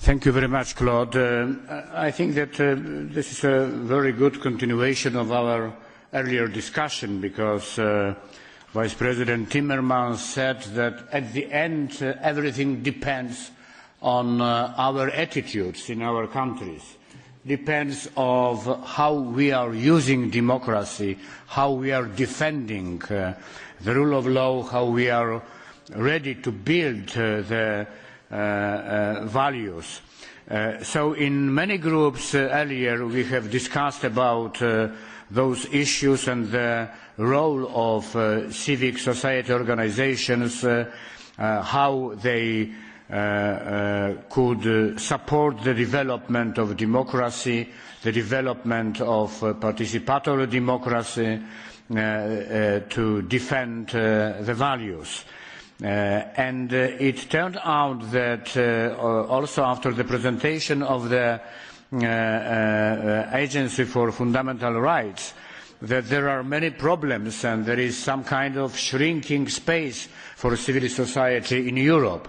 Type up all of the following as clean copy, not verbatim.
Thank you very much, Claude. I think that this is a very good continuation of our earlier discussion, because Vice President Timmermans said that at the end everything depends on our attitudes in our countries, depends on how we are using democracy, how we are defending the rule of law, how we are ready to build the values. So in many groups earlier we have discussed about those issues and the role of civic society organizations, how they could support the development of democracy, the development of participatory democracy, to defend the values. And it turned out that also after the presentation of the Agency for Fundamental Rights, that there are many problems and there is some kind of shrinking space for civil society in Europe.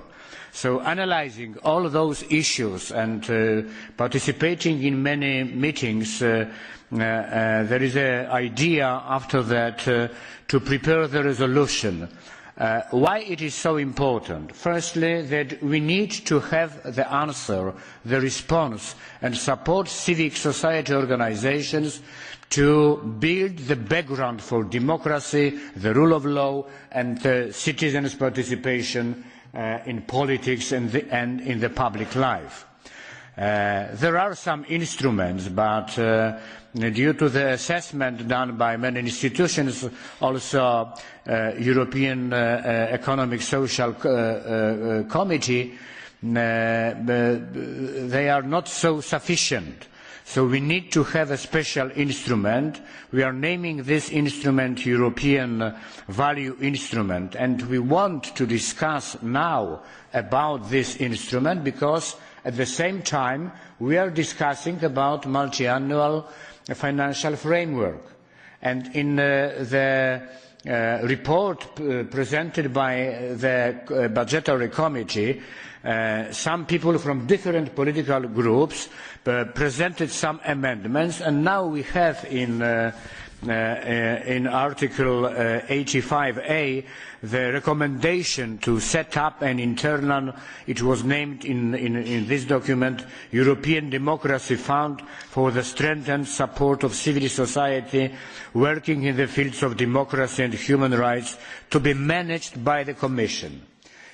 So analyzing all those issues and participating in many meetings, there is an idea after that to prepare the resolution. Why it is so important? Firstly, that we need to have the answer, the response, and support civic society organizations to build the background for democracy, the rule of law, and citizens' participation in politics and in the public life. There are some instruments, but due to the assessment done by many institutions, also European Economic Social Committee, they are not so sufficient. So we need to have a special instrument. We are naming this instrument European Value Instrument, and we want to discuss now about this instrument because at the same time we are discussing about multi-annual financial framework. And in the report presented by the Budgetary Committee, some people from different political groups presented some amendments, and now we have in Article 85A the recommendation to set up an internal, it was named in this document, European Democracy Fund for the strength and support of civil society working in the fields of democracy and human rights, to be managed by the Commission.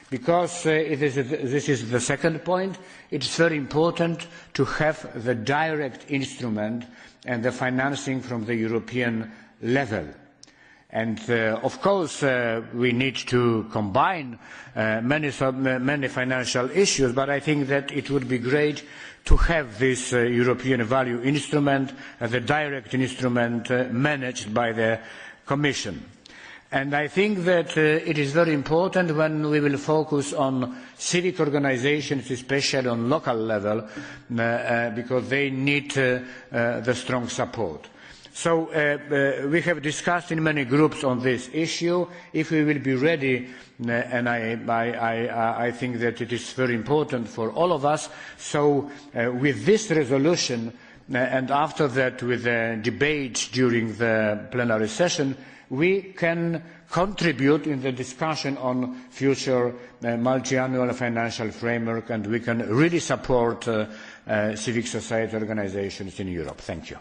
Because this is the second point, it is very important to have the direct instrument and the financing from the European level. And of course we need to combine many financial issues, but I think that it would be great to have this European value instrument as a direct instrument managed by the Commission. And I think that it is very important when we will focus on civic organizations, especially on local level, because they need the strong support. So we have discussed in many groups on this issue. If we will be ready, and I think that it is very important for all of us, so with this resolution and after that with the debate during the plenary session, we can contribute in the discussion on future multi-annual financial framework, and we can really support civic society organizations in Europe. Thank you.